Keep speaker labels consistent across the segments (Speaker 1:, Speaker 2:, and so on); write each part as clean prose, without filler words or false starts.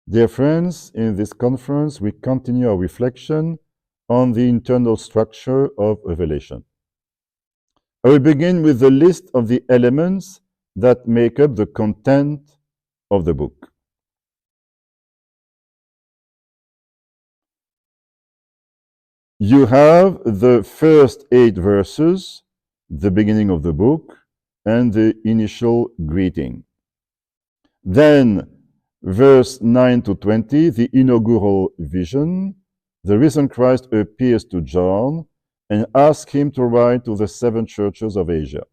Speaker 1: Dear friends, in this conference, we continue our reflection on the internal structure of Revelation. I will begin with the list of the elements that make up the content of the book. You have the first 8 verses, the beginning of the book, and the initial greeting. Then, verse 9 to 20, the inaugural vision. The risen Christ appears to John and asks him to write to the 7 churches of Asia.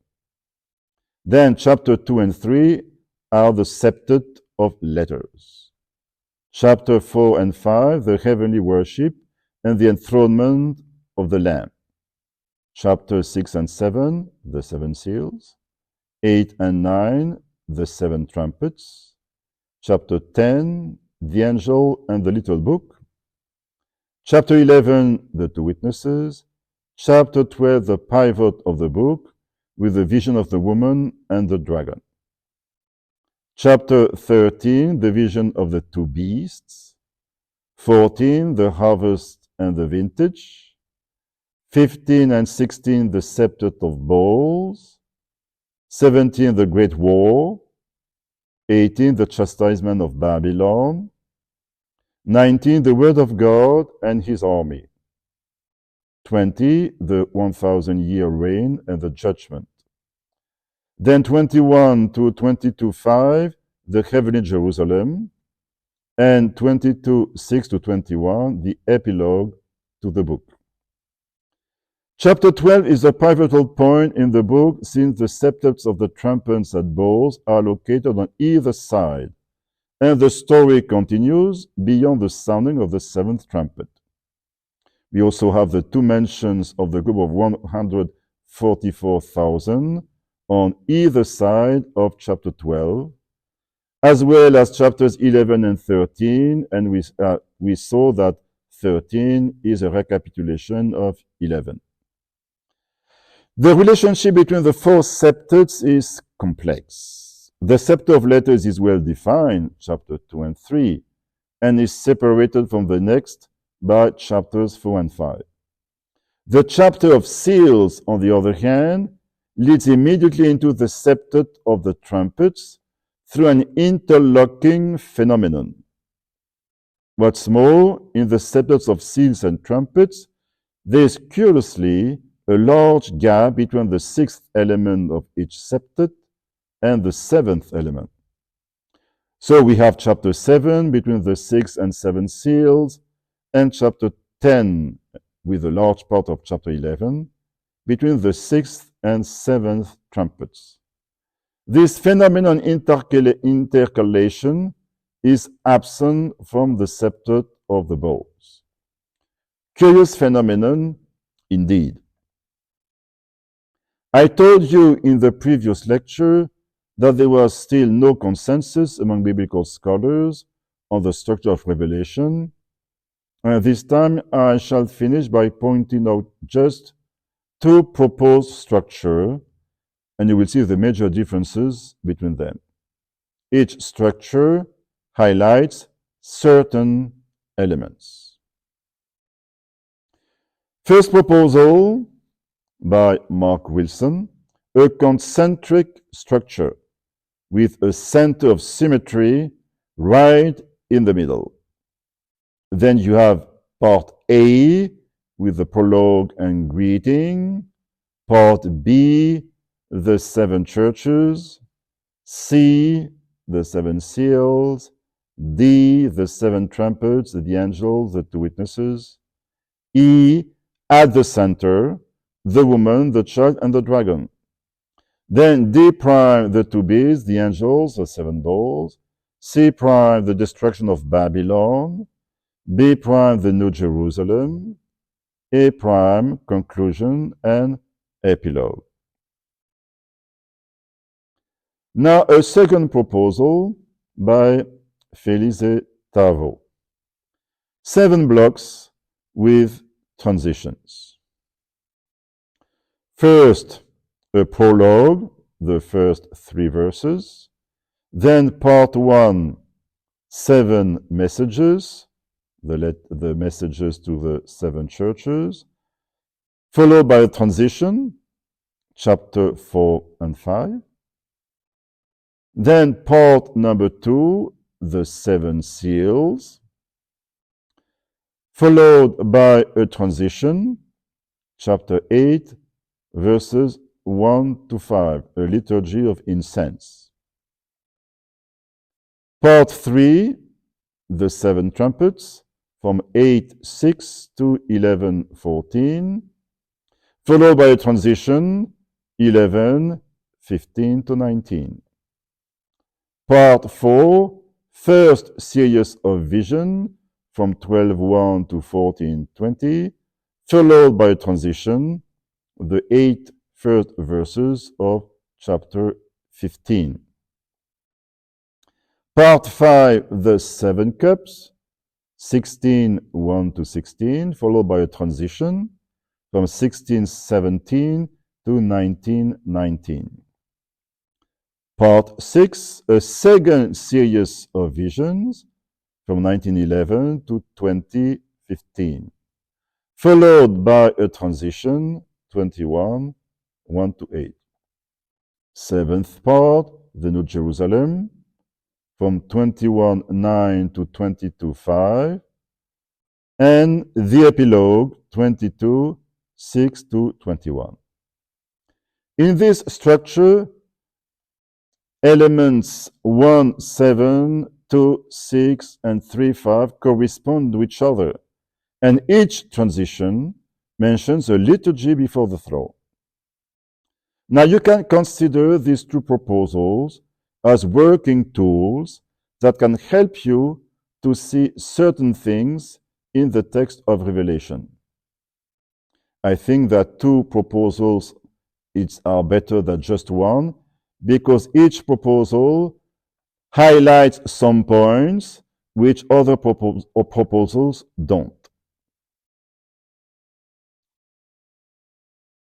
Speaker 1: Then, chapter 2 and 3 are the septet of letters. Chapter 4 and 5, the heavenly worship and the enthronement of the Lamb. Chapter 6 and 7, the 7 seals. 8 and 9, the 7 trumpets. Chapter 10, the angel and the little book. Chapter 11, the 2 witnesses. Chapter 12, the pivot of the book, with the vision of the woman and the dragon. Chapter 13, the vision of the 2 beasts. 14, the harvest and the vintage. 15 and 16, the septet of bowls. 17, the great war. 18, the chastisement of Babylon. 19, the word of God and his army. 20, the 1,000-year reign and the judgment. Then 21 to 22:5, the heavenly Jerusalem. And 22:6 to 21, the epilogue to the book. Chapter 12 is a pivotal point in the book since the septets of the trumpets and bowls are located on either side, and the story continues beyond the sounding of the 7th trumpet. We also have the 2 mentions of the group of 144,000 on either side of chapter 12, as well as chapters 11 and 13, and we saw that 13 is a recapitulation of 11. The relationship between the 4 septets is complex. The septet of letters is well defined, chapter 2 and 3, and is separated from the next by chapters 4 and 5. The chapter of seals, on the other hand, leads immediately into the septet of the trumpets through an interlocking phenomenon. What's more, in the septets of seals and trumpets, there is curiously a large gap between the 6th element of each septet and the 7th element. So we have chapter 7 between the 6th and 7th seals, and chapter 10 with a large part of chapter 11 between the 6th and 7th trumpets. This phenomenon intercalation is absent from the septet of the bowls. Curious phenomenon indeed. I told you in the previous lecture that there was still no consensus among biblical scholars on the structure of Revelation. This time I shall finish by pointing out just 2 proposed structures, and you will see the major differences between them. Each structure highlights certain elements. First proposal by Mark Wilson, a concentric structure with a center of symmetry right in the middle. Then you have part A with the prologue and greeting, part B, the 7 churches, C, the 7 seals, D, the 7 trumpets, the angels, the 2 witnesses, E, at the center, the woman, the child, and the dragon. Then D prime, the 2 beasts, the angels, the 7 bowls, C prime, the destruction of Babylon, B prime, the New Jerusalem, A prime, conclusion and epilogue. Now a second proposal by Felise, Tavo. 7 blocks with transitions. First, a prologue, the first 3 verses. Then part 1, 7 messages, the messages to the 7 churches, followed by a transition, chapter 4 and 5. Then part number 2, the 7 seals, followed by a transition, chapter 8, verses 1 to 5, a liturgy of incense. Part 3, the 7 trumpets, from 8:6 to 11:14, followed by a transition, 11:15 to 19. Part 4, first series of vision, from 12:1 to 14:20, followed by a transition, the 8 first verses of chapter 15. Part 5, the 7 cups, 16:1 to 16, followed by a transition from 16:17 to 19:19. Part 6, a second series of visions from 1911 to 2015, followed by a transition, 21:1 to 8. Seventh part, the New Jerusalem, from 21:9 to 22:5, and the epilogue, 22:6 to 21. In this structure, elements 1:7, 2:6, and 3:5 correspond to each other, and each transition mentions a liturgy before the throne. Now you can consider these two proposals as working tools that can help you to see certain things in the text of Revelation. I think that two proposals are better than just one, because each proposal highlights some points which other proposals don't.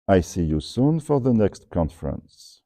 Speaker 1: I see you soon for the next conference.